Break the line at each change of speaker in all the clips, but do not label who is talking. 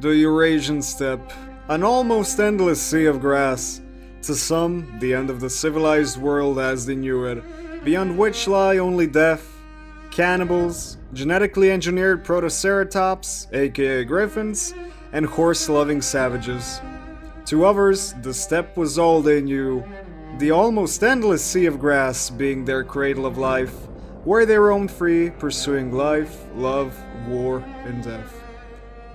The Eurasian steppe, an almost endless sea of grass. To some, the end of the civilized world as they knew it, beyond which lie only death, cannibals, genetically engineered protoceratops, aka griffins, and horse-loving savages. To others, the steppe was all they knew, the almost endless sea of grass being their cradle of life, where they roamed free, pursuing life, love, war, and death.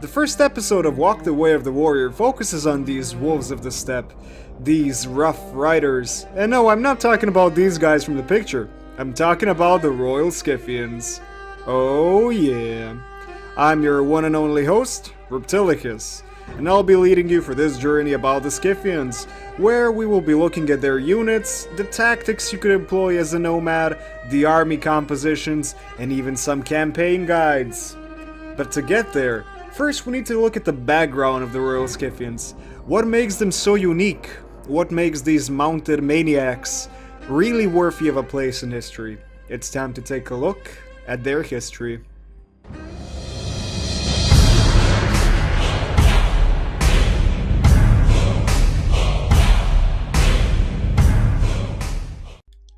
The first episode of Walk the Way of the Warrior focuses on these wolves of the steppe, these rough riders. And no, I'm not talking about these guys from the picture. I'm talking about the Royal Scythians. Oh yeah. I'm your one and only host, Reptilicus, and I'll be leading you for this journey about the Scythians, where we will be looking at their units, the tactics you could employ as a nomad, the army compositions, and even some campaign guides. But to get there, first we need to look at the background of the Royal Scythians. What makes them so unique? What makes these mounted maniacs really worthy of a place in history? It's time to take a look at their history.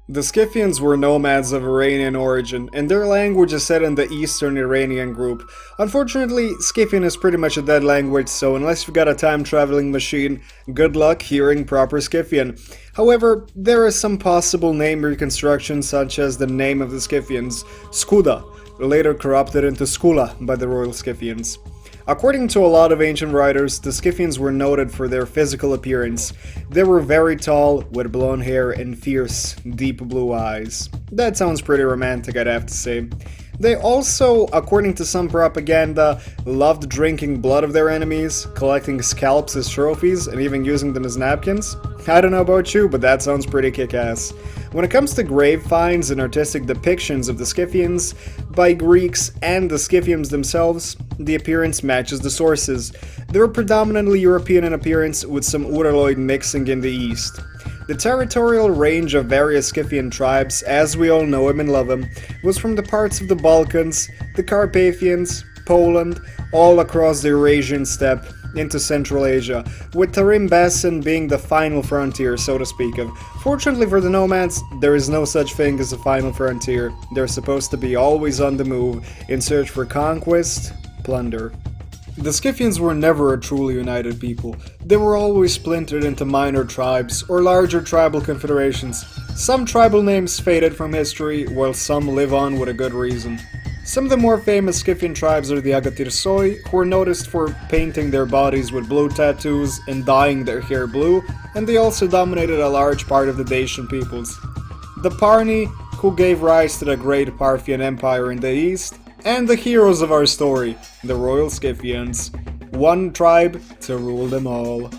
The Scythians were nomads of Iranian origin, and their language is set in the Eastern Iranian group. Unfortunately, Scythian is pretty much a dead language, so unless you've got a time-traveling machine, good luck hearing proper Scythian. However, there is some possible name reconstruction, such as the name of the Scythians, Skuda, later corrupted into Skula by the Royal Scythians. According to a lot of ancient writers, the Scythians were noted for their physical appearance. They were very tall, with blonde hair and fierce, deep blue eyes. That sounds pretty romantic, I'd have to say. They also, according to some propaganda, loved drinking blood of their enemies, collecting scalps as trophies, and even using them as napkins. I don't know about you, but that sounds pretty kick-ass. When it comes to grave finds and artistic depictions of the Scythians by Greeks and the Scythians themselves, the appearance matches the sources. They were predominantly European in appearance, with some Uraloid mixing in the east. The territorial range of various Scythian tribes, as we all know them and love them, was from the parts of the Balkans, the Carpathians, Poland, all across the Eurasian steppe, into Central Asia, with Tarim Basin being the final frontier, so to speak of. Fortunately for the nomads, there is no such thing as a final frontier. They're supposed to be always on the move, in search for conquest, plunder. The Scythians were never a truly united people. They were always splintered into minor tribes, or larger tribal confederations. Some tribal names faded from history, while some live on with a good reason. Some of the more famous Scythian tribes are the Agatirsoi, who were noticed for painting their bodies with blue tattoos and dyeing their hair blue, and they also dominated a large part of the Dacian peoples. The Parni, who gave rise to the great Parthian Empire in the east, and the heroes of our story, the Royal Scythians. One tribe to rule them all.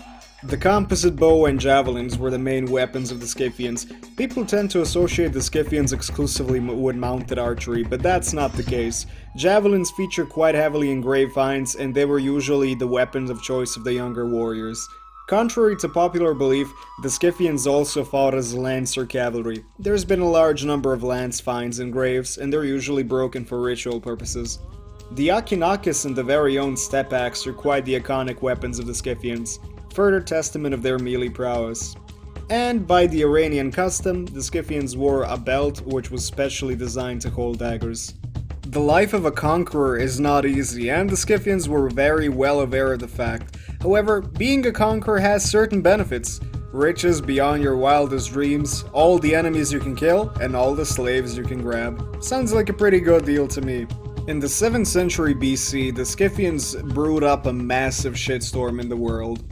The composite bow and javelins were the main weapons of the Scythians. People tend to associate the Scythians exclusively with mounted archery, but that's not the case. Javelins feature quite heavily in grave finds, and they were usually the weapons of choice of the younger warriors. Contrary to popular belief, the Scythians also fought as lancer cavalry. There's been a large number of lance finds in graves, and they're usually broken for ritual purposes. The Akinakis and the very own steppe axe are quite the iconic weapons of the Scythians, further testament of their melee prowess. And by the Iranian custom, the Scythians wore a belt which was specially designed to hold daggers. The life of a conqueror is not easy, and the Scythians were very well aware of the fact. However, being a conqueror has certain benefits. Riches beyond your wildest dreams, all the enemies you can kill, and all the slaves you can grab. Sounds like a pretty good deal to me. In the 7th century BC, the Scythians brewed up a massive shitstorm in the world.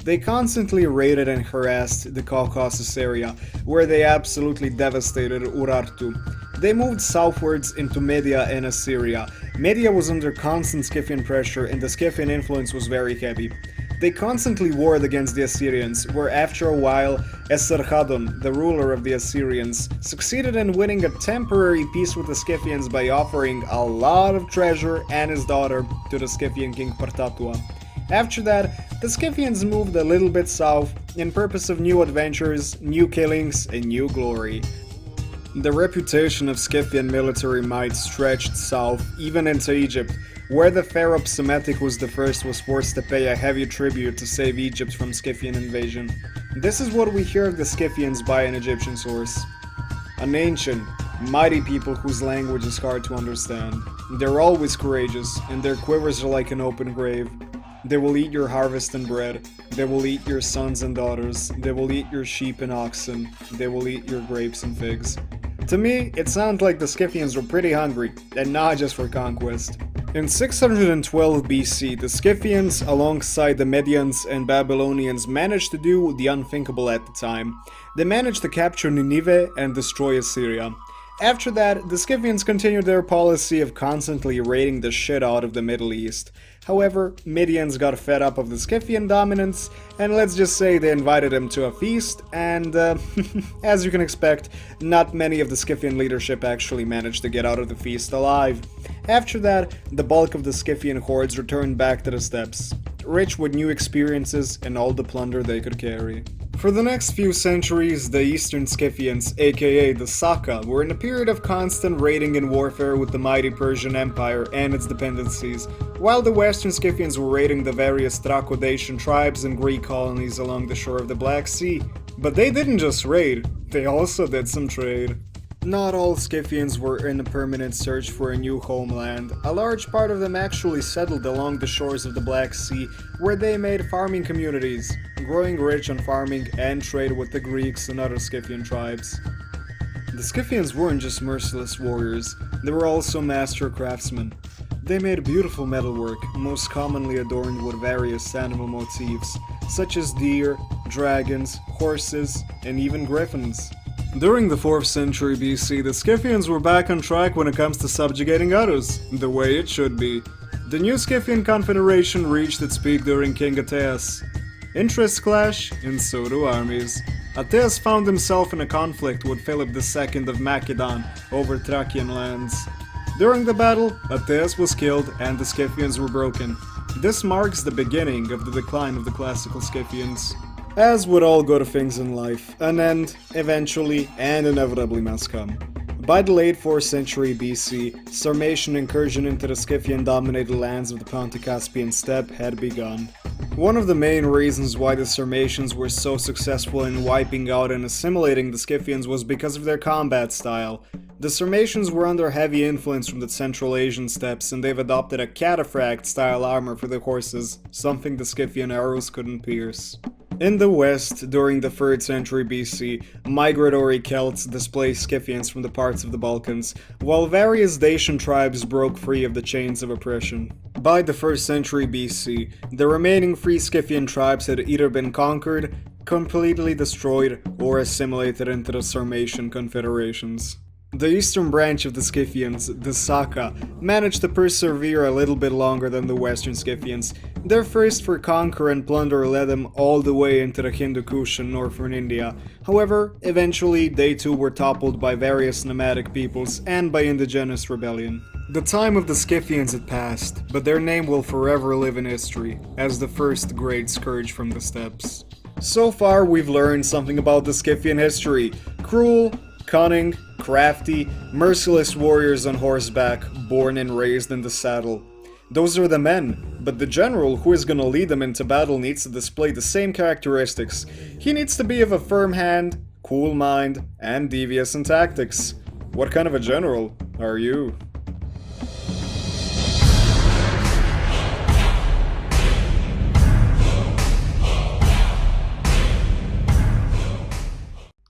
They constantly raided and harassed the Caucasus area, where they absolutely devastated Urartu. They moved southwards into Media and Assyria. Media was under constant Scythian pressure, and the Scythian influence was very heavy. They constantly warred against the Assyrians, where after a while, Esarhaddon, the ruler of the Assyrians, succeeded in winning a temporary peace with the Scythians by offering a lot of treasure and his daughter to the Scythian king Partatua. After that, the Scythians moved a little bit south in purpose of new adventures, new killings, and new glory. The reputation of Scythian military might stretched south, even into Egypt, where the pharaoh Psammetichus I was forced to pay a heavy tribute to save Egypt from Scythian invasion. This is what we hear of the Scythians by an Egyptian source. An ancient, mighty people whose language is hard to understand. They're always courageous, and their quivers are like an open grave. They will eat your harvest and bread. They will eat your sons and daughters. They will eat your sheep and oxen. They will eat your grapes and figs. To me, it sounds like the Scythians were pretty hungry, and not just for conquest. In 612 BC, the Scythians, alongside the Medians and Babylonians, managed to do the unthinkable at the time. They managed to capture Nineveh and destroy Assyria. After that, the Scythians continued their policy of constantly raiding the shit out of the Middle East. However, Medians got fed up of the Scythian dominance, and let's just say they invited them to a feast, and as you can expect, not many of the Scythian leadership actually managed to get out of the feast alive. After that, the bulk of the Scythian hordes returned back to the steppes, rich with new experiences and all the plunder they could carry. For the next few centuries, the Eastern Scythians, aka the Saka, were in a period of constant raiding and warfare with the mighty Persian Empire and its dependencies, while the Western Scythians were raiding the various Thraco-Dacian tribes and Greek colonies along the shore of the Black Sea. But they didn't just raid, they also did some trade. Not all Scythians were in a permanent search for a new homeland. A large part of them actually settled along the shores of the Black Sea, where they made farming communities, growing rich on farming and trade with the Greeks and other Scythian tribes. The Scythians weren't just merciless warriors, they were also master craftsmen. They made beautiful metalwork, most commonly adorned with various animal motifs, such as deer, dragons, horses, and even griffins. During the 4th century BC, the Scythians were back on track when it comes to subjugating others, the way it should be. The new Scythian confederation reached its peak during King Ateas. Interests clash, and so do armies. Ateas found himself in a conflict with Philip II of Macedon over Thracian lands. During the battle, Ateas was killed and the Scythians were broken. This marks the beginning of the decline of the classical Scythians. As with all good things in life, an end, eventually and inevitably must come. By the late 4th century BC, Sarmatian incursion into the Scythian-dominated lands of the Pontic-Caspian steppe had begun. One of the main reasons why the Sarmatians were so successful in wiping out and assimilating the Scythians was because of their combat style. The Sarmatians were under heavy influence from the Central Asian steppes, and they've adopted a cataphract-style armor for their horses, something the Scythian arrows couldn't pierce. In the west, during the 3rd century BC, migratory Celts displaced Scythians from the parts of the Balkans, while various Dacian tribes broke free of the chains of oppression. By the 1st century BC, the remaining 3 Scythian tribes had either been conquered, completely destroyed, or assimilated into the Sarmatian confederations. The eastern branch of the Scythians, the Saka, managed to persevere a little bit longer than the western Scythians. Their thirst for conquer and plunder led them all the way into the Hindu Kush and northern India. However, eventually they too were toppled by various nomadic peoples and by indigenous rebellion. The time of the Scythians had passed, but their name will forever live in history as the first great scourge from the steppes. So far we've learned something about the Scythian history. Cruel, cunning, crafty, merciless warriors on horseback, born and raised in the saddle. Those are the men, but the general who is gonna lead them into battle needs to display the same characteristics. He needs to be of a firm hand, cool mind, and devious in tactics. What kind of a general are you?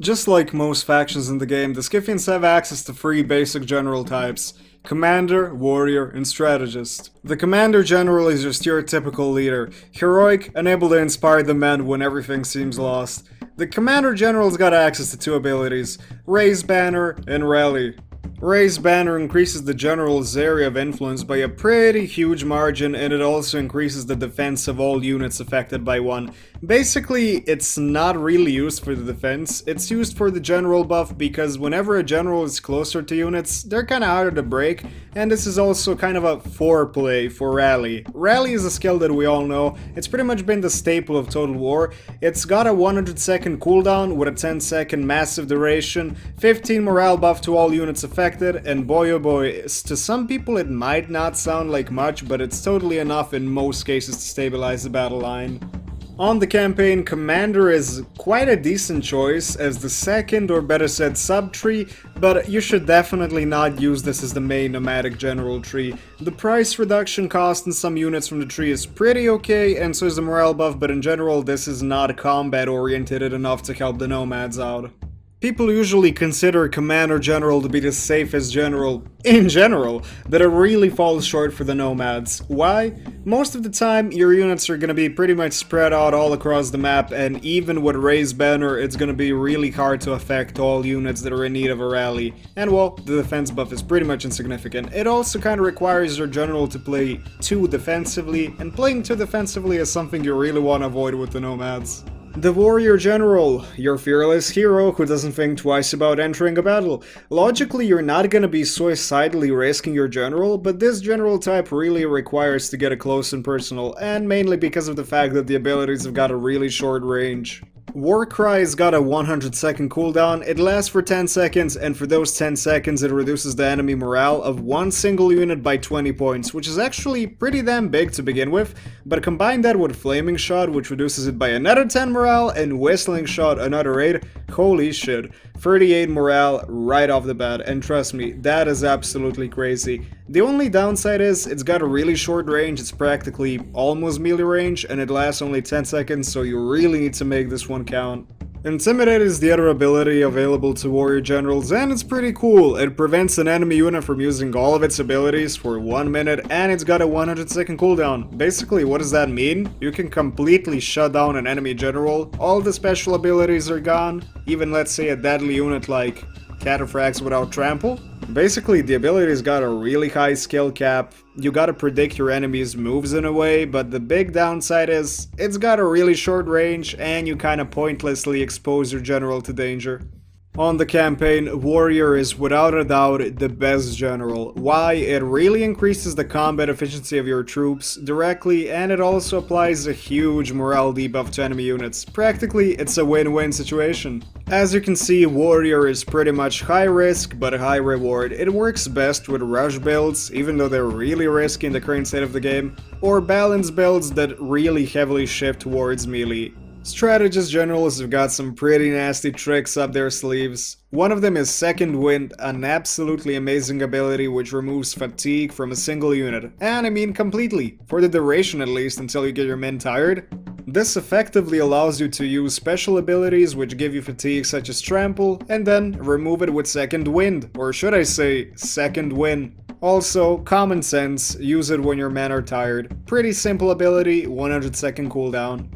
Just like most factions in the game, the Scythians have access to 3 basic general types: Commander, Warrior, and Strategist. The Commander General is your stereotypical leader, heroic and able to inspire the men when everything seems lost. The Commander General's got access to 2 abilities, Raise Banner and Rally. Ray's banner increases the general's area of influence by a pretty huge margin, and it also increases the defense of all units affected by one. Basically, it's not really used for the defense, it's used for the general buff because whenever a general is closer to units, they're kinda harder to break, and this is also kind of a foreplay for Rally. Rally is a skill that we all know, it's pretty much been the staple of Total War. It's got a 100-second cooldown with a 10-second massive duration, 15 morale buff to all units affected, and boy oh boy, to some people it might not sound like much, but it's totally enough in most cases to stabilize the battle line. On the campaign, Commander is quite a decent choice as the second, or better said, sub-tree, but you should definitely not use this as the main nomadic general tree. The price reduction cost in some units from the tree is pretty okay, and so is the morale buff, but in general this is not combat oriented enough to help the nomads out. People usually consider Commander General to be the safest general, in general, but it really falls short for the Nomads. Why? Most of the time, your units are gonna be pretty much spread out all across the map, and even with Ray's banner, it's gonna be really hard to affect all units that are in need of a rally. And well, the defense buff is pretty much insignificant. It also kinda requires your general to play too defensively, and playing too defensively is something you really wanna avoid with the Nomads. The Warrior General, your fearless hero who doesn't think twice about entering a battle. Logically, you're not gonna be suicidally risking your general, but this general type really requires to get a close and personal, and mainly because of the fact that the abilities have got a really short range. Warcry's got a 100-second cooldown, it lasts for 10 seconds, and for those 10 seconds it reduces the enemy morale of one single unit by 20 points, which is actually pretty damn big to begin with, but combine that with Flaming Shot, which reduces it by another 10 morale, and Whistling Shot another 8, holy shit, 38 morale right off the bat, and trust me, that is absolutely crazy. The only downside is, it's got a really short range, it's practically almost melee range, and it lasts only 10 seconds, so you really need to make this one count. Intimidate is the other ability available to warrior generals, and it's pretty cool. It prevents an enemy unit from using all of its abilities for 1 minute, and it's got a 100-second cooldown. Basically, what does that mean? You can completely shut down an enemy general, all the special abilities are gone, even let's say a deadly unit like Cataphracts without trample. Basically, the ability's got a really high skill cap, you gotta predict your enemy's moves in a way, but the big downside is, it's got a really short range, and you kinda pointlessly expose your general to danger. On the campaign, Warrior is without a doubt the best general. Why? It really increases the combat efficiency of your troops directly, and it also applies a huge morale debuff to enemy units. Practically, it's a win-win situation. As you can see, Warrior is pretty much high risk but high reward. It works best with rush builds, even though they're really risky in the current state of the game, or balance builds that really heavily shift towards melee. Strategist generals have got some pretty nasty tricks up their sleeves. One of them is Second Wind, an absolutely amazing ability which removes fatigue from a single unit. And I mean completely, for the duration at least, until you get your men tired. This effectively allows you to use special abilities which give you fatigue such as Trample, and then remove it with Second Wind, or should I say, Second Win. Also, common sense, use it when your men are tired. Pretty simple ability, 100-second cooldown.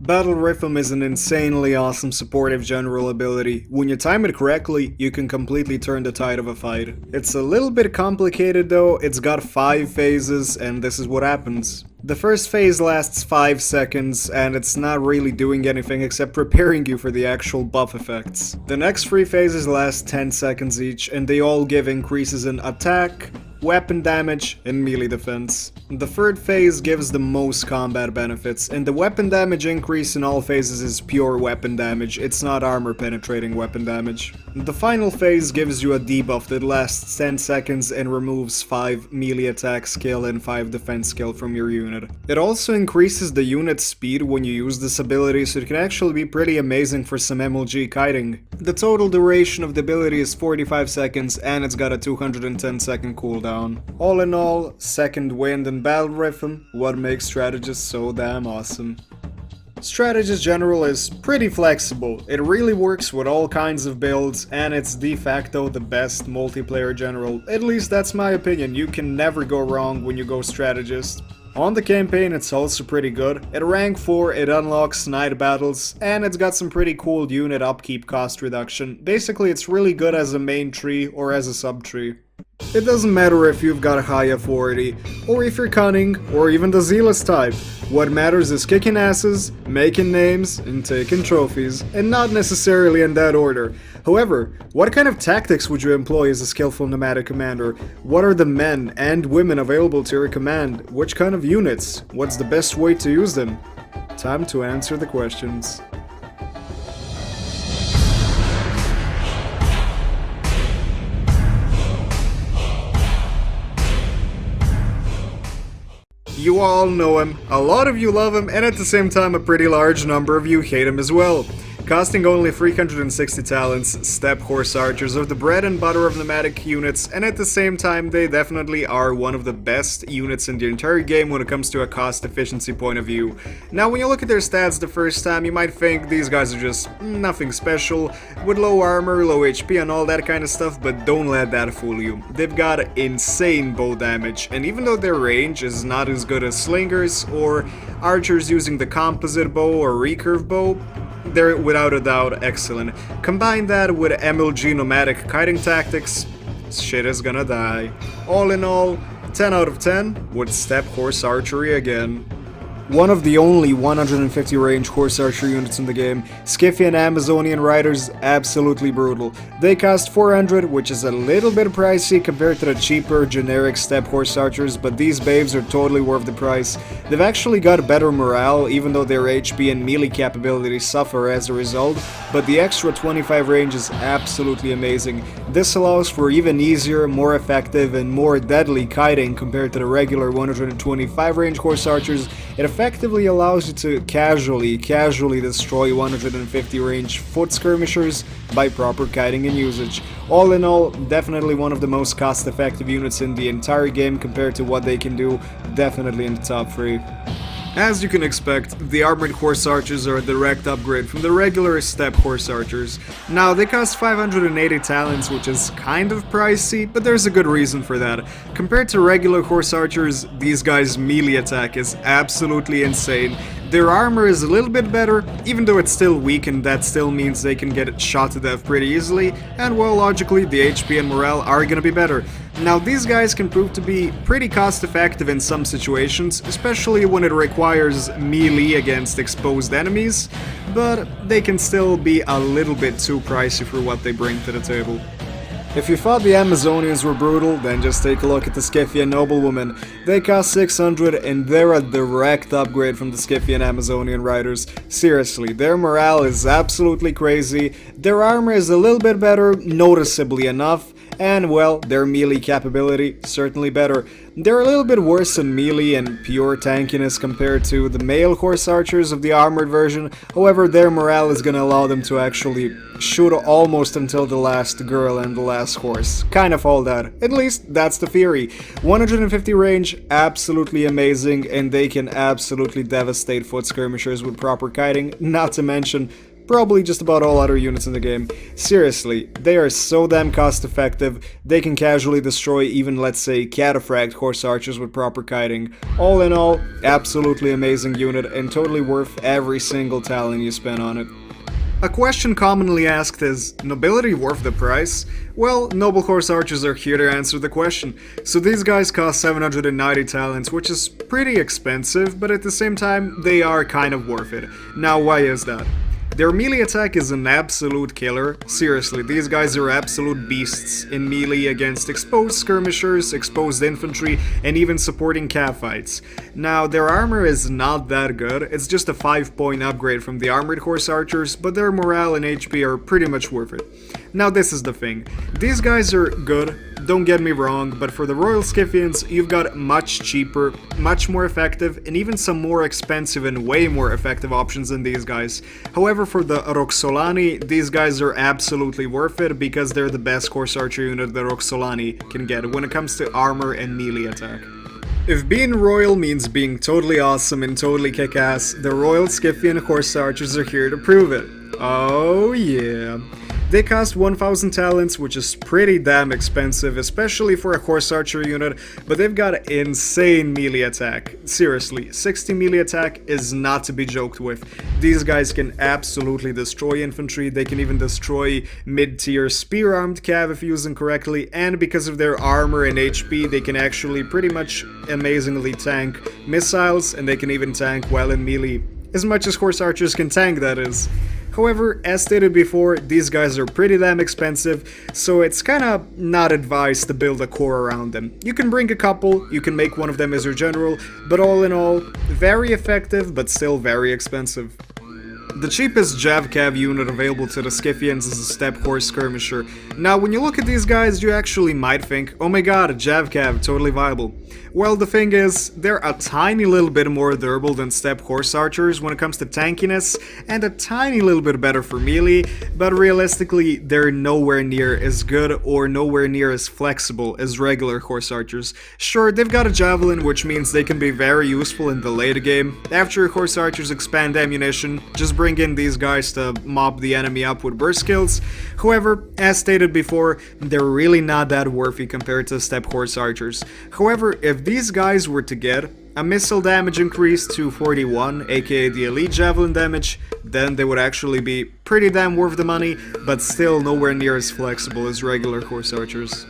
Battle Rhythm is an insanely awesome supportive general ability. When you time it correctly, you can completely turn the tide of a fight. It's a little bit complicated though, it's got 5 phases, and this is what happens. The first phase lasts 5 seconds, and it's not really doing anything except preparing you for the actual buff effects. The next 3 phases last 10 seconds each, and they all give increases in attack, weapon damage, and melee defense. The third phase gives the most combat benefits, and the weapon damage increase in all phases is pure weapon damage, it's not armor penetrating weapon damage. The final phase gives you a debuff that lasts 10 seconds and removes 5 melee attack skill and 5 defense skill from your unit. It also increases the unit's speed when you use this ability, so it can actually be pretty amazing for some MLG kiting. The total duration of the ability is 45 seconds, and it's got a 210-second cooldown. All in all, Second Wind and Battle Rhythm, what makes Strategist so damn awesome. Strategist General is pretty flexible, it really works with all kinds of builds, and it's de facto the best multiplayer general. At least that's my opinion, you can never go wrong when you go Strategist. On the campaign it's also pretty good. At rank 4 it unlocks night battles, and it's got some pretty cool unit upkeep cost reduction. Basically it's really good as a main tree or as a sub tree. It doesn't matter if you've got a high authority, or if you're cunning, or even the zealous type. What matters is kicking asses, making names, and taking trophies, and not necessarily in that order. However, what kind of tactics would you employ as a skillful nomadic commander? What are the men and women available to your command? Which kind of units? What's the best way to use them? Time to answer the questions. You all know him, a lot of you love him, and at the same time a pretty large number of you hate him as well. Costing only 360 talents, steppe horse archers are the bread and butter of nomadic units, and at the same time they definitely are one of the best units in the entire game when it comes to a cost efficiency point of view. Now when you look at their stats the first time, you might think these guys are just nothing special, with low armor, low HP and all that kind of stuff, but don't let that fool you. They've got insane bow damage, and even though their range is not as good as slingers or archers using the composite bow or recurve bow, they're without a doubt excellent. Combine that with MLG nomadic kiting tactics, shit is gonna die. All in all, 10 out of 10 with steppe horse archery again. One of the only 150 range horse archer units in the game, Scythian Amazonian riders, absolutely brutal. They cost 400, which is a little bit pricey compared to the cheaper generic steppe horse archers, but these babes are totally worth the price. They've actually got better morale, even though their HP and melee capabilities suffer as a result, but the extra 25 range is absolutely amazing. This allows for even easier, more effective, and more deadly kiting compared to the regular 125 range horse archers. It effectively allows you to casually destroy 150 range foot skirmishers by proper kiting and usage. All in all, definitely one of the most cost-effective units in the entire game compared to what they can do, definitely in the top 3. As you can expect, the armored horse archers are a direct upgrade from the regular steppe horse archers. Now, they cost 580 talents, which is kind of pricey, but there's a good reason for that. Compared to regular horse archers, these guys' melee attack is absolutely insane. Their armor is a little bit better, even though it's still weak, and that still means they can get shot to death pretty easily, and well, logically, the HP and morale are gonna be better. Now, these guys can prove to be pretty cost-effective in some situations, especially when it requires melee against exposed enemies, but they can still be a little bit too pricey for what they bring to the table. If you thought the Amazonians were brutal, then just take a look at the Scythian noblewomen. They cost 600 and they're a direct upgrade from the Scythian Amazonian riders. Seriously, their morale is absolutely crazy, their armor is a little bit better, noticeably enough, and well, their melee capability certainly better. They're a little bit worse in melee and pure tankiness compared to the male horse archers of the armored version, however their morale is gonna allow them to actually shoot almost until the last girl and the last horse. Kind of all that. At least that's the theory. 150 range, absolutely amazing, and they can absolutely devastate foot skirmishers with proper kiting, not to mention probably just about all other units in the game. Seriously, they are so damn cost effective, they can casually destroy even, let's say, cataphract horse archers with proper kiting. All in all, absolutely amazing unit and totally worth every single talent you spend on it. A question commonly asked is, nobility worth the price? Well, noble horse archers are here to answer the question. So these guys cost 790 talents, which is pretty expensive, but at the same time, they are kind of worth it. Now, why is that? Their melee attack is an absolute killer. Seriously, these guys are absolute beasts in melee against exposed skirmishers, exposed infantry, and even supporting cav fights. Now, their armor is not that good, it's just a 5-point upgrade from the armored horse archers, but their morale and HP are pretty much worth it. Now, this is the thing. These guys are good, don't get me wrong, but for the Royal Scythians, you've got much cheaper, much more effective, and even some more expensive and way more effective options than these guys. However, for the Roxolani, these guys are absolutely worth it because they're the best horse archer unit the Roxolani can get when it comes to armor and melee attack. If being royal means being totally awesome and totally kick-ass, the Royal Scythian horse archers are here to prove it. Oh yeah. They cost 1000 talents, which is pretty damn expensive, especially for a horse archer unit, but they've got insane melee attack. Seriously, 60 melee attack is not to be joked with. These guys can absolutely destroy infantry, they can even destroy mid-tier spear-armed cav if used correctly, and because of their armor and HP, they can actually pretty much amazingly tank missiles, and they can even tank well in melee. As much as horse archers can tank, that is. However, as stated before, these guys are pretty damn expensive, so it's kinda not advised to build a core around them. You can bring a couple, you can make one of them as your general, but all in all, very effective but still very expensive. The cheapest Javcav unit available to the Scythians is a steppe horse skirmisher. Now, when you look at these guys, you actually might think, oh my god, a Javcav, totally viable. Well, the thing is, they're a tiny little bit more durable than steppe horse archers when it comes to tankiness, and a tiny little bit better for melee, but realistically, they're nowhere near as good or nowhere near as flexible as regular horse archers. Sure, they've got a javelin, which means they can be very useful in the late game. After horse archers expand ammunition, just bring in these guys to mop the enemy up with burst kills. However, as stated before, they're really not that worthy compared to steppe horse archers. However, if these guys were to get a missile damage increase to 41, aka the elite javelin damage, then they would actually be pretty damn worth the money, but still nowhere near as flexible as regular horse archers.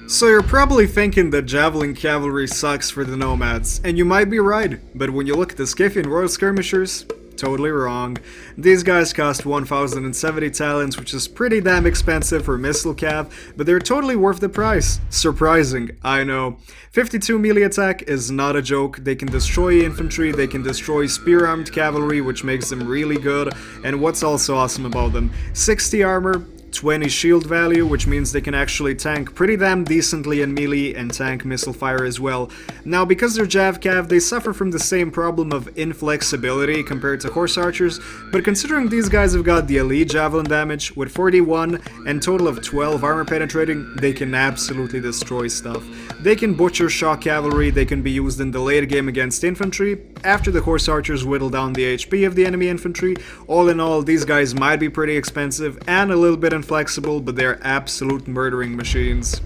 So you're probably thinking that Javelin Cavalry sucks for the Nomads, and you might be right, but when you look at the Scythian Royal Skirmishers, totally wrong. These guys cost 1070 talents, which is pretty damn expensive for missile cav, but they're totally worth the price. Surprising, I know. 52 melee attack is not a joke. They can destroy infantry, they can destroy spear-armed cavalry, which makes them really good, and what's also awesome about them, 60 armor, 20 shield value, which means they can actually tank pretty damn decently in melee and tank missile fire as well. Now, because they're Javcav, they suffer from the same problem of inflexibility compared to horse archers, but considering these guys have got the elite javelin damage with 41 and total of 12 armor penetrating, they can absolutely destroy stuff. They can butcher shock cavalry, they can be used in the late game against infantry, after the horse archers whittle down the HP of the enemy infantry. All in all, these guys might be pretty expensive and a little bit inflexible, but they're absolute murdering machines.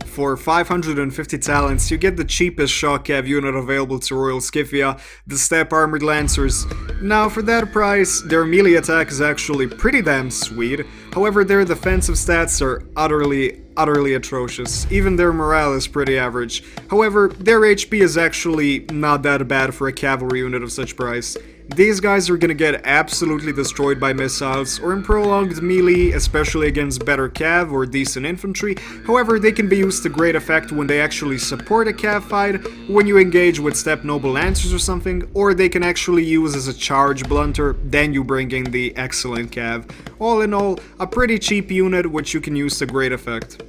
For 550 talents, you get the cheapest shock cav unit available to Royal Scythia, the Steppe Armored Lancers. Now, for that price, their melee attack is actually pretty damn sweet. However, their defensive stats are utterly atrocious. Even their morale is pretty average. However, their HP is actually not that bad for a cavalry unit of such price. These guys are gonna get absolutely destroyed by missiles or in prolonged melee, especially against better cav or decent infantry. However, they can be used to great effect when they actually support a cav fight, when you engage with steppe noble lancers or something, or they can actually use as a charge blunter, then you bring in the excellent cav. All in all, a pretty cheap unit which you can use to great effect.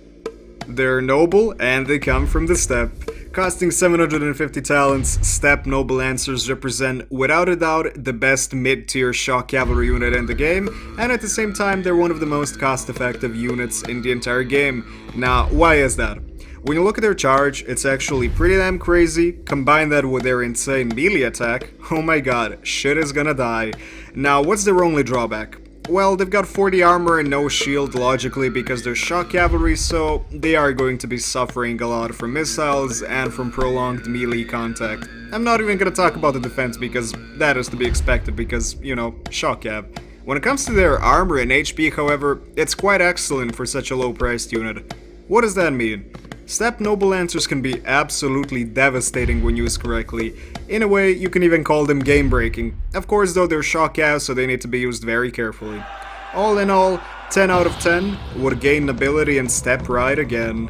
They're noble and they come from the steppe. Costing 750 talents, Steppe Noble Lancers represent, without a doubt, the best mid-tier shock cavalry unit in the game, and at the same time they're one of the most cost-effective units in the entire game. Now, why is that? When you look at their charge, it's actually pretty damn crazy. Combine that with their insane melee attack, oh my god, shit is gonna die. Now, what's their only drawback? Well, they've got 40 armor and no shield, logically, because they're shock cavalry, so they are going to be suffering a lot from missiles and from prolonged melee contact. I'm not even gonna talk about the defense, because that is to be expected, because, you know, shock cav. When it comes to their armor and HP, however, it's quite excellent for such a low-priced unit. What does that mean? Steppe Noble Lancers can be absolutely devastating when used correctly. In a way, you can even call them game-breaking. Of course, though, they're shock cav, so they need to be used very carefully. All in all, 10 out of 10 would gain ability and step right again.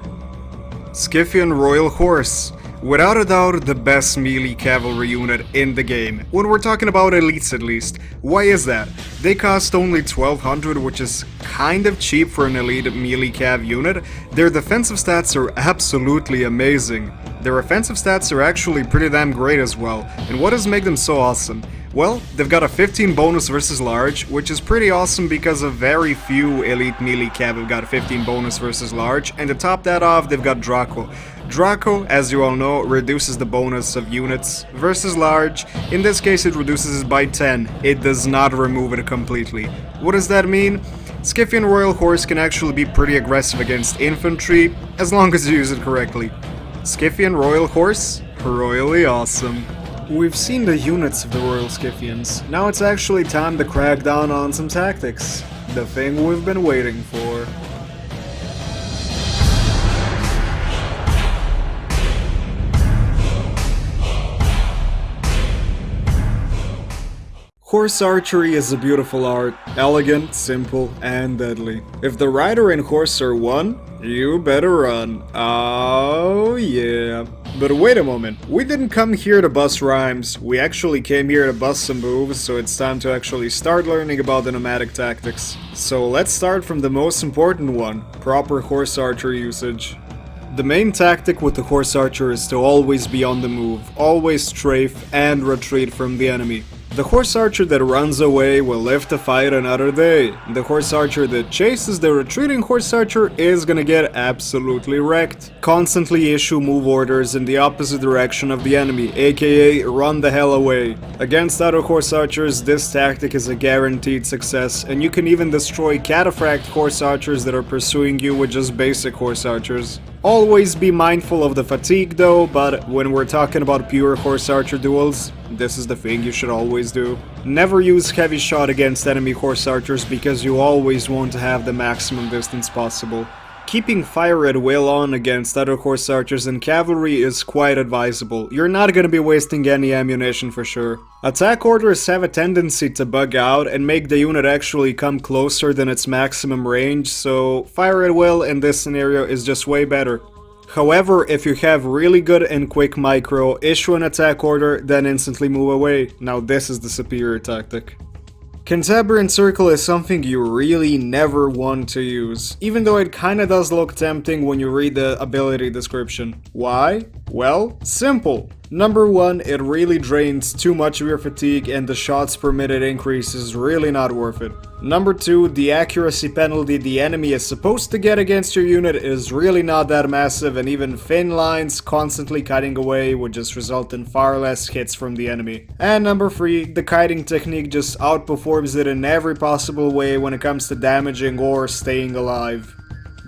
Scythian Royal Horse. Without a doubt, the best melee cavalry unit in the game, when we're talking about elites at least. Why is that? They cost only 1200, which is kind of cheap for an elite melee cav unit. Their defensive stats are absolutely amazing. Their offensive stats are actually pretty damn great as well. And what does make them so awesome? Well, they've got a 15 bonus versus large, which is pretty awesome because of very few elite melee cav have got a 15 bonus versus large, and to top that off, they've got Draco. Draco, as you all know, reduces the bonus of units versus large. In this case, it reduces it by 10. It does not remove it completely. What does that mean? Scythian Royal Horse can actually be pretty aggressive against infantry, as long as you use it correctly. Scythian Royal Horse? Royally awesome. We've seen the units of the Royal Scythians. Now it's actually time to crack down on some tactics. The thing we've been waiting for. Horse archery is a beautiful art, elegant, simple, and deadly. If the rider and horse are one, you better run. Oh yeah. But wait a moment, we didn't come here to bust rhymes, we actually came here to bust some moves, so it's time to actually start learning about the nomadic tactics. So let's start from the most important one, proper horse archer usage. The main tactic with the horse archer is to always be on the move, always strafe and retreat from the enemy. The horse archer that runs away will live to fight another day. The horse archer that chases the retreating horse archer is gonna get absolutely wrecked. Constantly issue move orders in the opposite direction of the enemy, aka run the hell away. Against other horse archers, this tactic is a guaranteed success, and you can even destroy cataphract horse archers that are pursuing you with just basic horse archers. Always be mindful of the fatigue though, but when we're talking about pure horse archer duels, this is the thing you should always do. Never use heavy shot against enemy horse archers because you always want to have the maximum distance possible. Keeping fire at will on against other horse archers and cavalry is quite advisable. You're not gonna be wasting any ammunition for sure. Attack orders have a tendency to bug out and make the unit actually come closer than its maximum range, so fire at will in this scenario is just way better. However, if you have really good and quick micro, issue an attack order, then instantly move away. Now this is the superior tactic. Cantabrian Circle is something you really never want to use, even though it kinda does look tempting when you read the ability description. Why? Well, simple. Number 1, it really drains too much of your fatigue and the shots per minute increase is really not worth it. Number 2, the accuracy penalty the enemy is supposed to get against your unit is really not that massive, and even thin lines constantly cutting away would just result in far less hits from the enemy. And number 3, the kiting technique just outperforms it in every possible way when it comes to damaging or staying alive.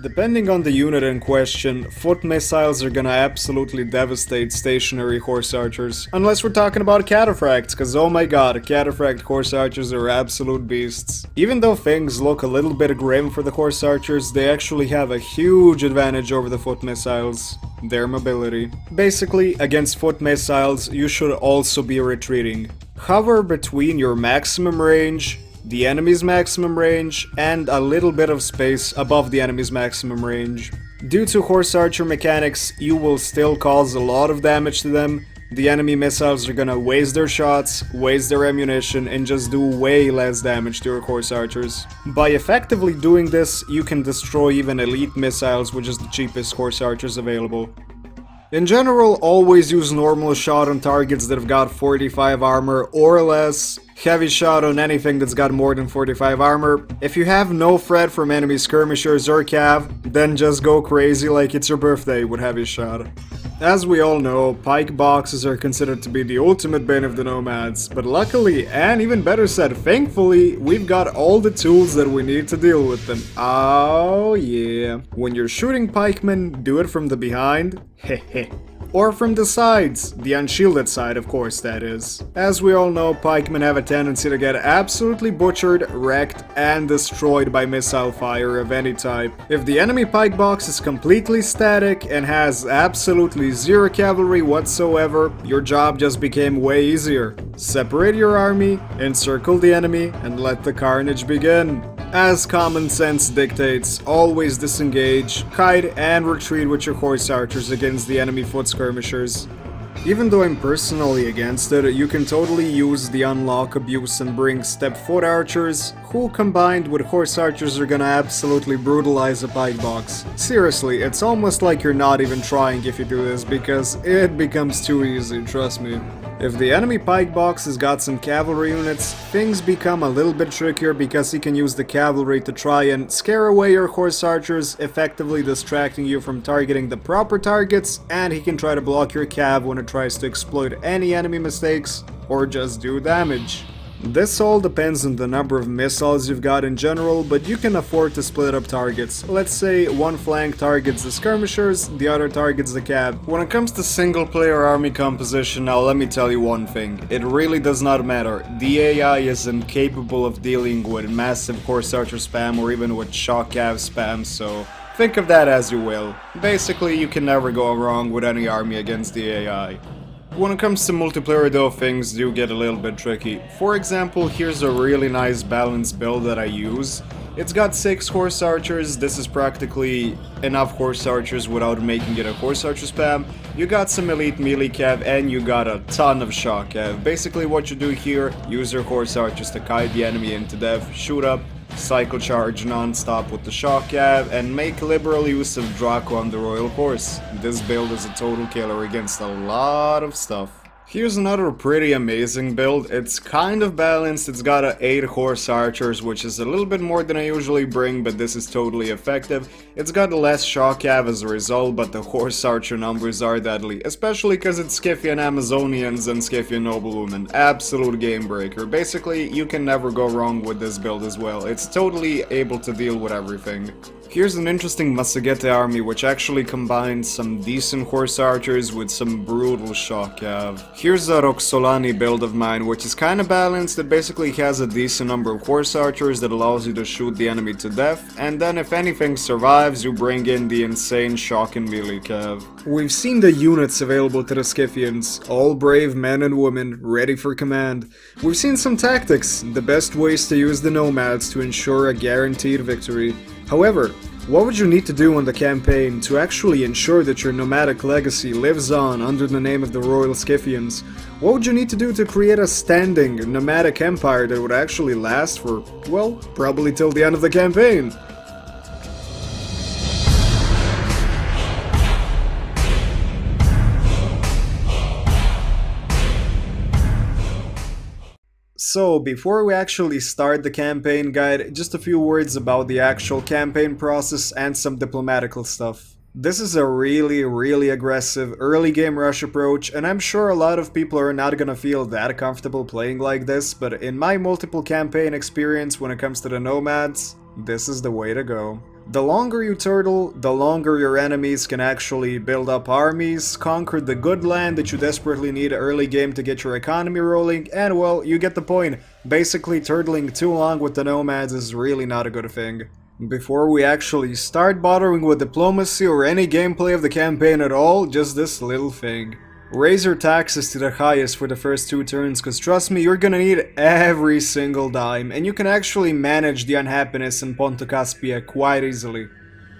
Depending on the unit in question, foot missiles are gonna absolutely devastate stationary horse archers. Unless we're talking about cataphracts, cause oh my god, cataphract horse archers are absolute beasts. Even though things look a little bit grim for the horse archers, they actually have a huge advantage over the foot missiles. Their mobility. Basically, against foot missiles, you should also be retreating. Hover between your maximum range, the enemy's maximum range, and a little bit of space above the enemy's maximum range. Due to horse archer mechanics, you will still cause a lot of damage to them. The enemy missiles are gonna waste their shots, waste their ammunition, and just do way less damage to your horse archers. By effectively doing this, you can destroy even elite missiles, which is the cheapest horse archers available. In general, always use normal shot on targets that have got 45 armor or less, heavy shot on anything that's got more than 45 armor. If you have no threat from enemy skirmishers or cav, then just go crazy like it's your birthday with heavy shot. As we all know, pike boxes are considered to be the ultimate bane of the nomads, but luckily, and even better said, thankfully, we've got all the tools that we need to deal with them. Oh yeah. When you're shooting pikemen, do it from the behind, hehe. Or from the sides, the unshielded side of course that is. As we all know, pikemen have a tendency to get absolutely butchered, wrecked, and destroyed by missile fire of any type. If the enemy pike box is completely static and has absolutely zero cavalry whatsoever, your job just became way easier. Separate your army, encircle the enemy, and let the carnage begin. As common sense dictates, always disengage, kite, and retreat with your horse archers against the enemy foot skirmishers. Even though I'm personally against it, you can totally use the unlock abuse and bring step foot archers, who combined with horse archers are gonna absolutely brutalize a pike box. Seriously, it's almost like you're not even trying if you do this, because it becomes too easy, trust me. If the enemy pike box has got some cavalry units, things become a little bit trickier because he can use the cavalry to try and scare away your horse archers, effectively distracting you from targeting the proper targets, and he can try to block your cav when it tries to exploit any enemy mistakes or just do damage. This all depends on the number of missiles you've got in general, but you can afford to split up targets. Let's say one flank targets the skirmishers, the other targets the cab. When it comes to single player army composition, now let me tell you one thing, it really does not matter. The AI is incapable of dealing with massive horse archer spam or even with shock cav spam, so think of that as you will. Basically, you can never go wrong with any army against the AI. When it comes to multiplayer though, things do get a little bit tricky. For example, here's a really nice balanced build that I use. It's got 6 horse archers, this is practically enough horse archers without making it a horse archer spam. You got some elite melee cav and you got a ton of shock cav. Basically what you do here, use your horse archers to kite the enemy into death, shoot up, cycle charge non-stop with the shock cav, and make liberal use of Draco on the royal horse. This build is a total killer against a lot of stuff. Here's another pretty amazing build. It's kind of balanced, it's got 8 horse archers, which is a little bit more than I usually bring, but this is totally effective. It's got less shock cav as a result, but the horse archer numbers are deadly, especially because it's Scythian Amazonians and Scythian noblewomen. Absolute game breaker. Basically, you can never go wrong with this build as well. It's totally able to deal with everything. Here's an interesting Massagete army which actually combines some decent horse archers with some brutal shock cav. Here's a Roxolani build of mine which is kinda balanced. It basically has a decent number of horse archers that allows you to shoot the enemy to death, and then if anything survives you bring in the insane shock and melee cav. We've seen the units available to the Scythians, all brave men and women, ready for command. We've seen some tactics, the best ways to use the Nomads to ensure a guaranteed victory. However, what would you need to do on the campaign to actually ensure that your nomadic legacy lives on under the name of the Royal Scythians? What would you need to do to create a standing nomadic empire that would actually last for, well, probably till the end of the campaign? So, before we actually start the campaign guide, just a few words about the actual campaign process and some diplomatical stuff. This is a really aggressive early game rush approach, and I'm sure a lot of people are not gonna feel that comfortable playing like this, but in my multiple campaign experience when it comes to the Nomads, this is the way to go. The longer you turtle, the longer your enemies can actually build up armies, conquer the good land that you desperately need early game to get your economy rolling, and well, you get the point. Basically, turtling too long with the Nomads is really not a good thing. Before we actually start bothering with diplomacy or any gameplay of the campaign at all, just this little thing. Raise your taxes to the highest for the first 2 turns, cause trust me, you're gonna need every single dime, and you can actually manage the unhappiness in Ponto Caspia quite easily.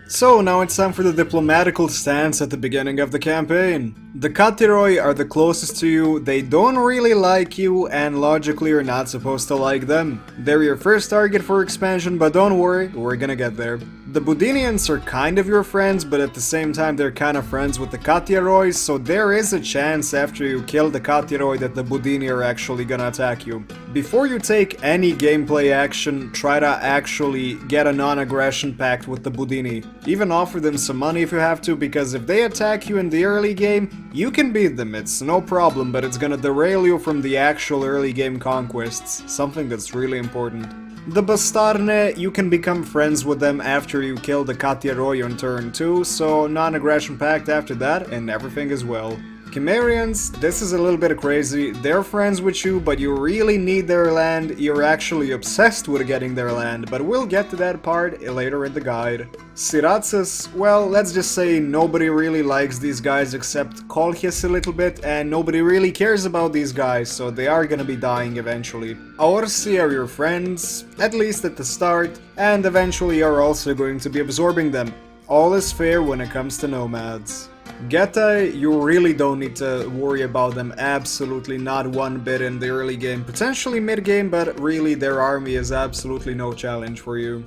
So now it's time for the diplomatical stance at the beginning of the campaign. The Katiroi are the closest to you, they don't really like you, and logically you're not supposed to like them. They're your first target for expansion, but don't worry, we're gonna get there. The Budinians are kind of your friends, but at the same time they're kind of friends with the Katirois, so there is a chance after you kill the Katiroi that the Budini are actually gonna attack you. Before you take any gameplay action, try to actually get a non-aggression pact with the Budini. Even offer them some money if you have to, because if they attack you in the early game, you can beat them, it's no problem, but it's gonna derail you from the actual early game conquests, something that's really important. The Bastarne, you can become friends with them after you kill the Katiroi on turn 2, so non-aggression pact after that, and everything is well. Chimerians, this is a little bit crazy, they're friends with you, but you really need their land, you're actually obsessed with getting their land, but we'll get to that part later in the guide. Siratzes, well, let's just say nobody really likes these guys except Kolkhias a little bit, and nobody really cares about these guys, so they are gonna be dying eventually. Aorsi are your friends, at least at the start, and eventually you're also going to be absorbing them. All is fair when it comes to Nomads. Getai, you really don't need to worry about them, absolutely not one bit in the early game, potentially mid game, but really their army is absolutely no challenge for you.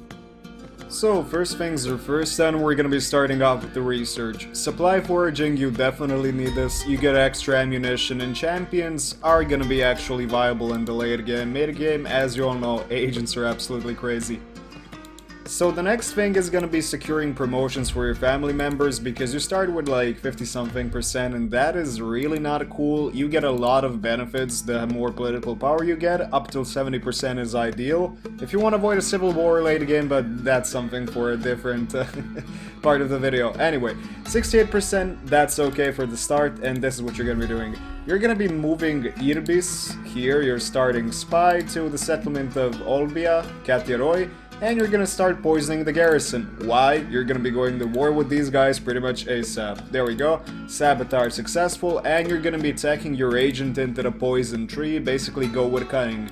So first things are first, then we're gonna be starting off with the research. Supply foraging, you definitely need this, you get extra ammunition, and champions are gonna be actually viable in the late game. Mid game, as you all know, agents are absolutely crazy. So the next thing is gonna be securing promotions for your family members, because you start with like 50 something% and that is really not cool. You get a lot of benefits the more political power you get, up till 70% is ideal. If you want to avoid a civil war late game, but that's something for a different part of the video. Anyway, 68%, that's okay for the start, and this is what you're gonna be doing. You're gonna be moving Irbis, here you're starting spy, to the settlement of Olbia, Katyaroi, and you're gonna start poisoning the garrison. Why? You're gonna be going to war with these guys pretty much ASAP. There we go. Sabotage successful, and you're gonna be attacking your agent into the poison tree, basically go with cunning.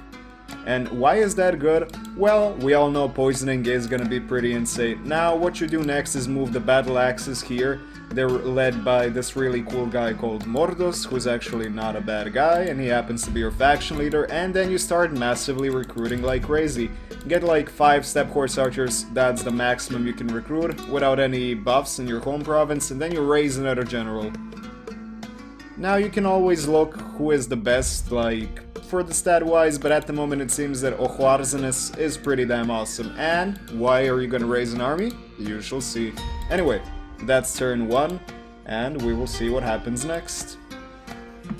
And why is that good? Well, we all know poisoning is gonna be pretty insane. Now, what you do next is move the battle axes here. They're led by this really cool guy called Mordos, who's actually not a bad guy, and he happens to be your faction leader, and then you start massively recruiting like crazy. Get like 5 step horse archers, that's the maximum you can recruit, without any buffs in your home province, and then you raise another general. Now you can always look who is the best, like, for the stat-wise, but at the moment it seems that Ohuarzenes is pretty damn awesome. And why are you gonna raise an army? You shall see. Anyway, that's turn 1, and we will see what happens next.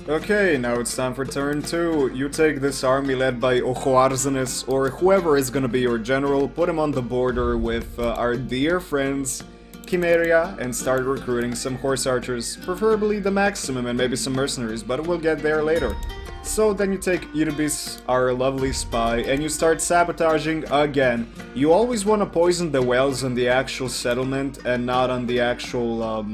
Okay, now it's time for turn 2. You take this army led by Ohuarzenes, or whoever is gonna be your general, put him on the border with our dear friends Chimeria, and start recruiting some horse archers, preferably the maximum and maybe some mercenaries, but we'll get there later. So then you take Irbis, our lovely spy, and you start sabotaging again. You always want to poison the wells on the actual settlement and not on the actual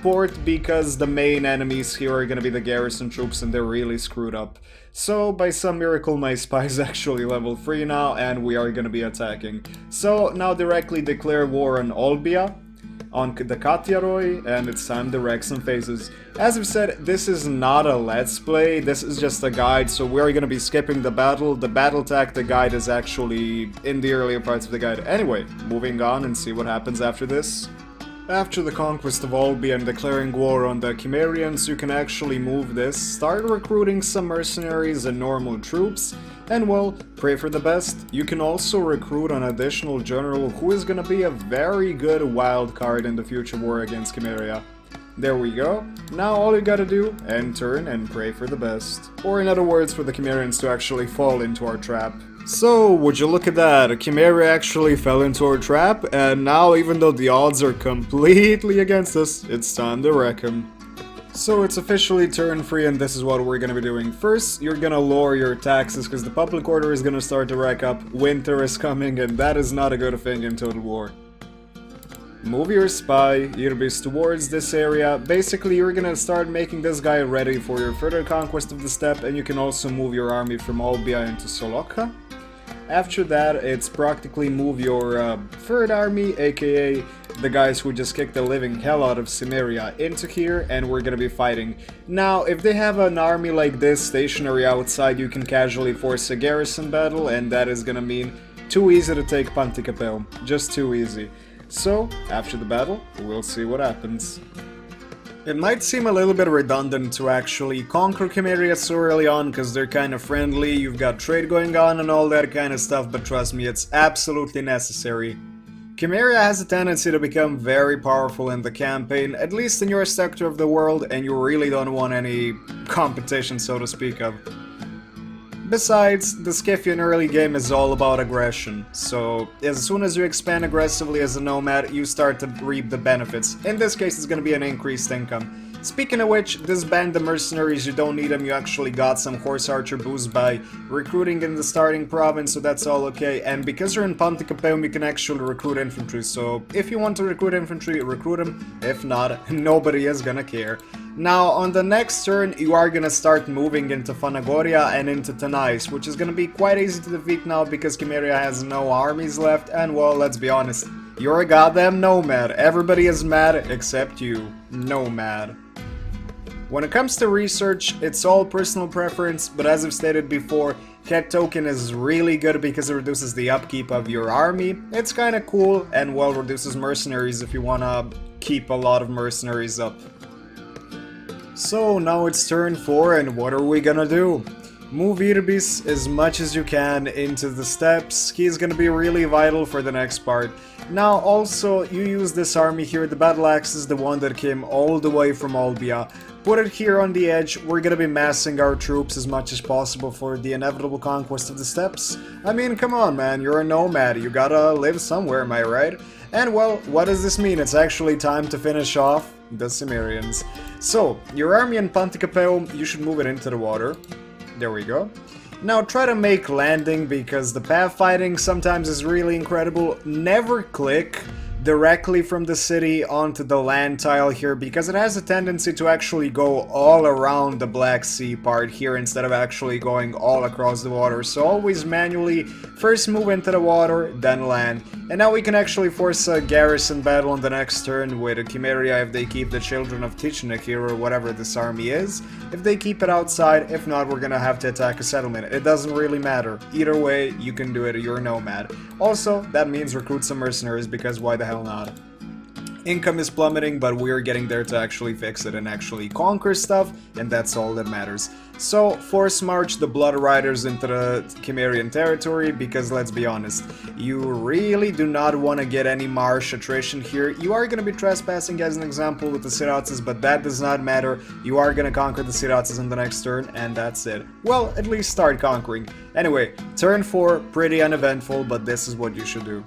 port, because the main enemies here are gonna be the garrison troops and they're really screwed up. So by some miracle my spy is actually level 3 now and we are gonna be attacking. So now directly declare war on Olbia, on the Katyaroi, and it's time to wreck some faces. As I've said, this is not a let's play, this is just a guide, so we're gonna be skipping the battle. The battle tactic guide is actually in the earlier parts of the guide. Anyway, moving on and see what happens after this. After the conquest of Olbia and declaring war on the Chimerians, you can actually move this, start recruiting some mercenaries and normal troops, and well, pray for the best. You can also recruit an additional general who is gonna be a very good wild card in the future war against Chimeria. There we go. Now all you gotta do, end turn and pray for the best. Or in other words, for the Chimerians to actually fall into our trap. So, would you look at that, Chimeria actually fell into our trap, and now even though the odds are completely against us, it's time to wreck him. So it's officially turn 3 and this is what we're gonna be doing. First, you're gonna lower your taxes because the public order is gonna start to rack up, winter is coming, and that is not a good thing in Total War. Move your spy, Irbis, towards this area. Basically, you're gonna start making this guy ready for your further conquest of the steppe, and you can also move your army from Olbia into Solokha. After that, it's practically move your third army, aka the guys who just kicked the living hell out of Cimmeria, into here, and we're gonna be fighting. Now, if they have an army like this stationary outside, you can casually force a garrison battle, and that is gonna mean too easy to take Panticapel. Just too easy. So, after the battle, we'll see what happens. It might seem a little bit redundant to actually conquer Chimeria so early on, because they're kind of friendly, you've got trade going on and all that kind of stuff, but trust me, it's absolutely necessary. Chimeria has a tendency to become very powerful in the campaign, at least in your sector of the world, and you really don't want any competition, so to speak of. Besides, the Scythian early game is all about aggression, so as soon as you expand aggressively as a nomad, you start to reap the benefits. In this case, it's gonna be an increased income. Speaking of which, disband the mercenaries, you don't need them, you actually got some horse archer boost by recruiting in the starting province, so that's all okay. And because you're in Panticapel, you can actually recruit infantry, so if you want to recruit infantry, recruit them. If not, nobody is gonna care. Now, on the next turn, you are gonna start moving into Phanagoria and into Tanais, which is gonna be quite easy to defeat now because Chimeria has no armies left, and well, let's be honest, you're a goddamn nomad. Everybody is mad except you. Nomad. When it comes to research, it's all personal preference, but as I've stated before, Head Token is really good because it reduces the upkeep of your army. It's kinda cool, and well, reduces mercenaries if you wanna keep a lot of mercenaries up. So now it's turn 4, and what are we gonna do? Move Irbis as much as you can into the steppes. He's gonna be really vital for the next part. Now also, you use this army here, the battle axe is the one that came all the way from Olbia. Put it here on the edge, we're gonna be massing our troops as much as possible for the inevitable conquest of the steppes. I mean, come on man, you're a nomad, you gotta live somewhere, am I right? And well, what does this mean? It's actually time to finish off the Cimmerians. So, your army in Panticapaeum, you should move it into the water. There we go. Now try to make landing, because the path fighting sometimes is really incredible. Never click directly from the city onto the land tile here, because it has a tendency to actually go all around the Black Sea part here instead of actually going all across the water. So always manually first move into the water, then land. And now we can actually force a garrison battle on the next turn with a Chimeria if they keep the Children of Tichnek here, or whatever this army is. If they keep it outside, if not, we're gonna have to attack a settlement. It doesn't really matter. Either way, you can do it, you're a nomad. Also, that means recruit some mercenaries, because why the hell not? Income is plummeting, but we're getting there to actually fix it and actually conquer stuff, and that's all that matters. So, force march the Blood Riders into the Cimmerian territory, because let's be honest, you really do not want to get any marsh attrition here. You are going to be trespassing as an example with the Siratzes, but that does not matter. You are going to conquer the Siratzes on the next turn, and that's it. Well, at least start conquering. Anyway, turn 4, pretty uneventful, but this is what you should do.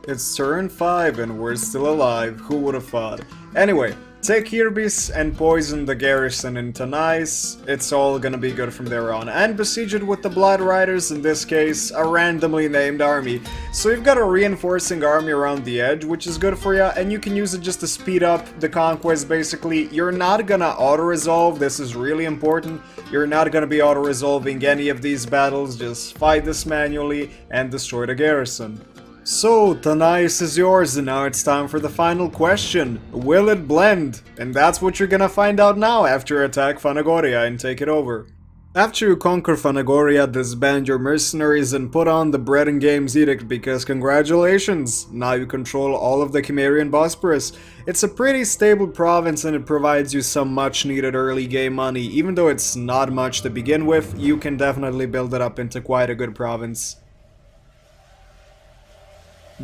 It's turn 5 and we're still alive, who would have thought? Anyway, take Irbis and poison the garrison in Tanais, it's all gonna be good from there on. And besiege it with the Blood Riders, in this case, a randomly named army. So you've got a reinforcing army around the edge, which is good for you, and you can use it just to speed up the conquest basically. You're not gonna auto-resolve, this is really important. You're not gonna be auto-resolving any of these battles, just fight this manually and destroy the garrison. So, Tanais is yours, and now it's time for the final question. Will it blend? And that's what you're gonna find out now after you attack Phanagoria and take it over. After you conquer Phanagoria, disband your mercenaries and put on the Bread and Games Edict, because congratulations! Now you control all of the Cimmerian Bosporus. It's a pretty stable province and it provides you some much needed early game money. Even though it's not much to begin with, you can definitely build it up into quite a good province.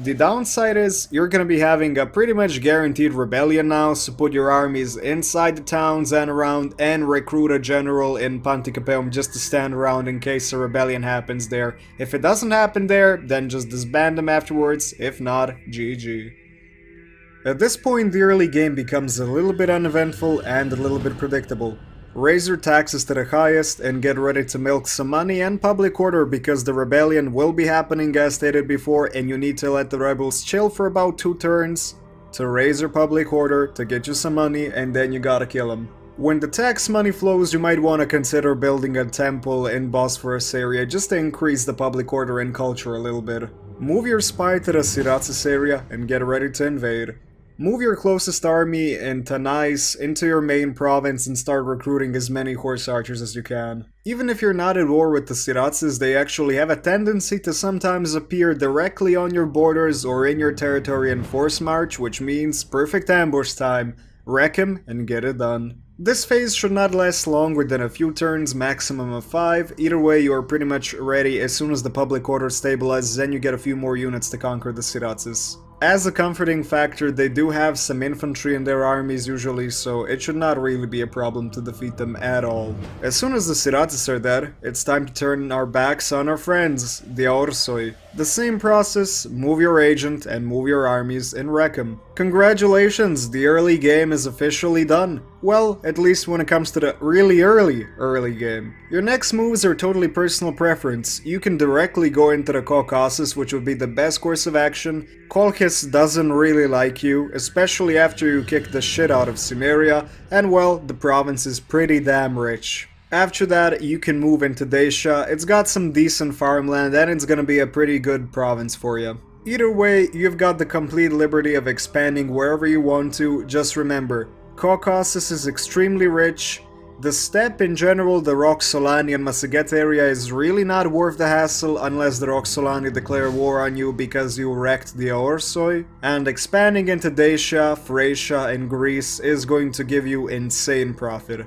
The downside is, you're gonna be having a pretty much guaranteed rebellion now, so put your armies inside the towns and around, and recruit a general in Panticapaeum just to stand around in case a rebellion happens there. If it doesn't happen there, then just disband them afterwards, if not, GG. At this point, the early game becomes a little bit uneventful and a little bit predictable. Raise your taxes to the highest and get ready to milk some money and public order, because the rebellion will be happening as stated before, and you need to let the rebels chill for about 2 turns to raise your public order, to get you some money, and then you gotta kill them. When the tax money flows, you might want to consider building a temple in Bosphorus area just to increase the public order and culture a little bit. Move your spy to the Siratzes area and get ready to invade. Move your closest army in Tanais into your main province and start recruiting as many horse archers as you can. Even if you're not at war with the Siratzes, they actually have a tendency to sometimes appear directly on your borders or in your territory in force march, which means perfect ambush time. Wreck him and get it done. This phase should not last longer than a few turns, maximum of 5. Either way, you are pretty much ready as soon as the public order stabilizes and you get a few more units to conquer the Siratzes. As a comforting factor, they do have some infantry in their armies usually, so it should not really be a problem to defeat them at all. As soon as the Siratzes are dead, it's time to turn our backs on our friends, the Orsoi. The same process, move your agent and move your armies and wreck them. Congratulations, the early game is officially done. Well, at least when it comes to the really early game. Your next moves are totally personal preference. You can directly go into the Caucasus, which would be the best course of action. Colchis doesn't really like you, especially after you kick the shit out of Cimmeria, and well, the province is pretty damn rich. After that, you can move into Dacia. It's got some decent farmland and it's gonna be a pretty good province for you. Either way, you've got the complete liberty of expanding wherever you want to. Just remember, Caucasus is extremely rich. The steppe in general, the Roxolani and Masaget area, is really not worth the hassle unless the Roxolani declare war on you because you wrecked the Orsoi. And expanding into Dacia, Thracia and Greece is going to give you insane profit.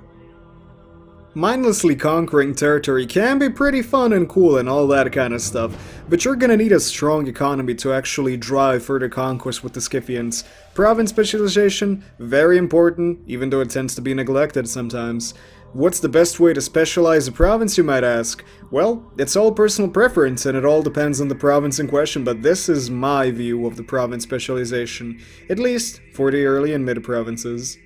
Mindlessly conquering territory can be pretty fun and cool and all that kind of stuff, but you're gonna need a strong economy to actually drive further conquest with the Scythians. Province specialization, very important, even though it tends to be neglected sometimes. What's the best way to specialize a province, you might ask? Well, it's all personal preference and it all depends on the province in question, but this is my view of the province specialization, at least for the early and mid provinces.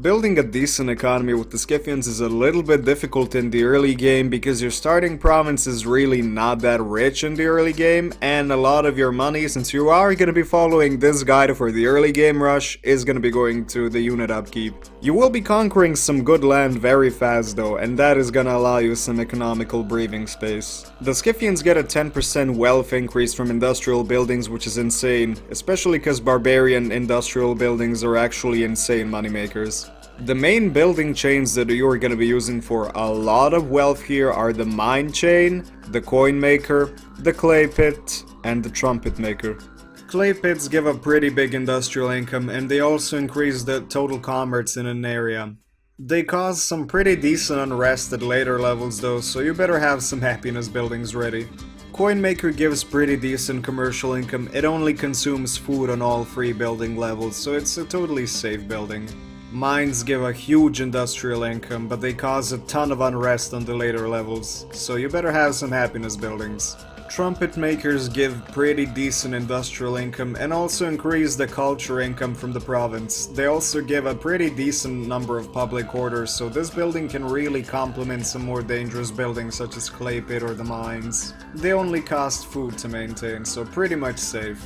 Building a decent economy with the Scythians is a little bit difficult in the early game because your starting province is really not that rich in the early game, and a lot of your money, since you are going to be following this guide for the early game rush, is going to be going to the unit upkeep. You will be conquering some good land very fast though, and that is going to allow you some economical breathing space. The Scythians get a 10% wealth increase from industrial buildings, which is insane, especially because barbarian industrial buildings are actually insane moneymakers. The main building chains that you're gonna be using for a lot of wealth here are the mine chain, the coin maker, the clay pit, and the trumpet maker. Clay pits give a pretty big industrial income, and they also increase the total commerce in an area. They cause some pretty decent unrest at later levels though, so you better have some happiness buildings ready. Coin maker gives pretty decent commercial income, it only consumes food on all 3 building levels, so it's a totally safe building. Mines give a huge industrial income, but they cause a ton of unrest on the later levels, so you better have some happiness buildings. Trumpet makers give pretty decent industrial income and also increase the culture income from the province. They also give a pretty decent number of public orders, so this building can really complement some more dangerous buildings such as clay pit or the mines. They only cost food to maintain, so pretty much safe.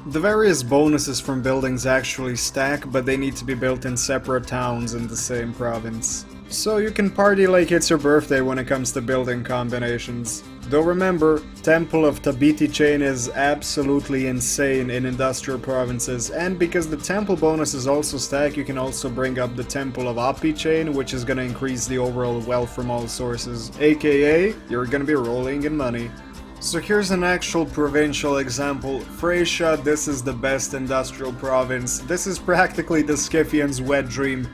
The various bonuses from buildings actually stack, but they need to be built in separate towns in the same province. So you can party like it's your birthday when it comes to building combinations. Though remember, Temple of Tabiti chain is absolutely insane in industrial provinces, and because the temple bonuses also stack, you can also bring up the Temple of Api chain, which is gonna increase the overall wealth from all sources, aka you're gonna be rolling in money. So here's an actual provincial example. Thracia, this is the best industrial province. This is practically the Scythians' wet dream.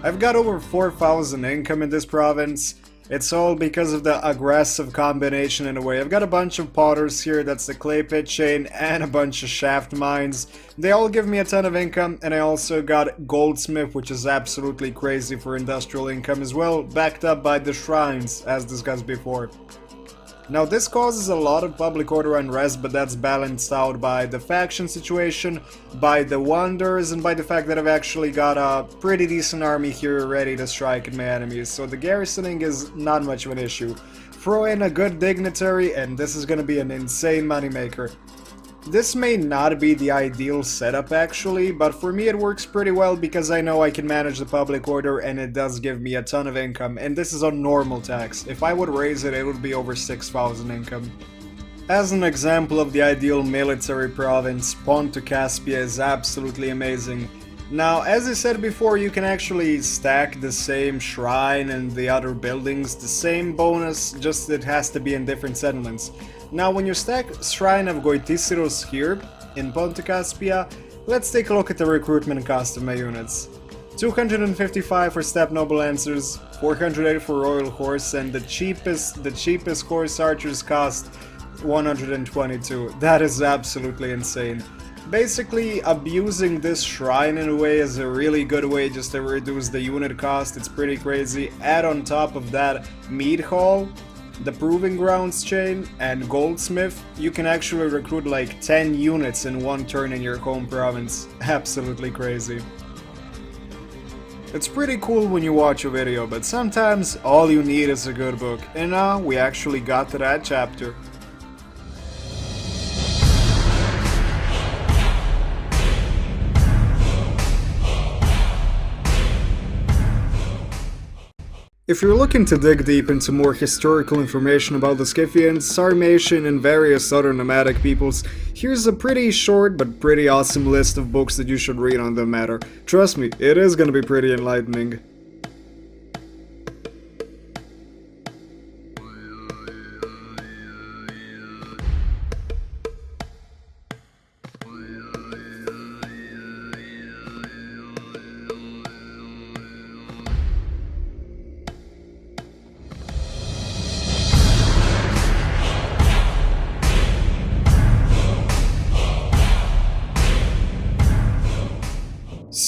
I've got over 4,000 income in this province. It's all because of the aggressive combination in a way. I've got a bunch of potters here, that's the clay pit chain, and a bunch of shaft mines. They all give me a ton of income, and I also got goldsmith, which is absolutely crazy for industrial income as well, backed up by the shrines, as discussed before. Now this causes a lot of public order unrest, but that's balanced out by the faction situation, by the wonders, and by the fact that I've actually got a pretty decent army here ready to strike at my enemies, so the garrisoning is not much of an issue. Throw in a good dignitary and this is gonna be an insane moneymaker. This may not be the ideal setup actually, but for me it works pretty well because I know I can manage the public order and it does give me a ton of income, and this is on normal tax. If I would raise it, it would be over 6,000 income. As an example of the ideal military province, Ponto Caspia is absolutely amazing. Now, as I said before, you can actually stack the same shrine and the other buildings, the same bonus, just it has to be in different settlements. Now, when you stack Shrine of Goitisiros here, in Ponto Caspia, let's take a look at the recruitment cost of my units. 255 for Steppe Noble Lancers, 408 for Royal Horse, and the cheapest horse archers cost 122. That is absolutely insane. Basically, abusing this shrine in a way is a really good way just to reduce the unit cost. It's pretty crazy. Add on top of that Mead Hall, the Proving Grounds chain, and Goldsmith, you can actually recruit like 10 units in one turn in your home province. Absolutely crazy. It's pretty cool when you watch a video, but sometimes all you need is a good book. And now we actually got to that chapter. If you're looking to dig deep into more historical information about the Scythians, Sarmatian, and various other nomadic peoples, here's a pretty short but pretty awesome list of books that you should read on the matter. Trust me, it is gonna be pretty enlightening.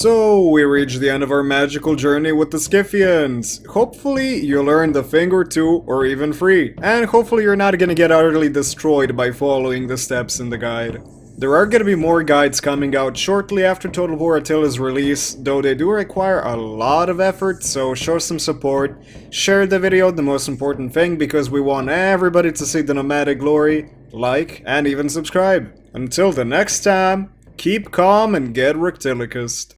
So, we reached the end of our magical journey with the Scythians. Hopefully, you learned a thing or two, or even three. And hopefully you're not gonna get utterly destroyed by following the steps in the guide. There are gonna be more guides coming out shortly after Total War Attila's release, though they do require a lot of effort, so show some support. Share the video, the most important thing, because we want everybody to see the nomadic glory. Like, and even subscribe. Until the next time, keep calm and get Reptilicus.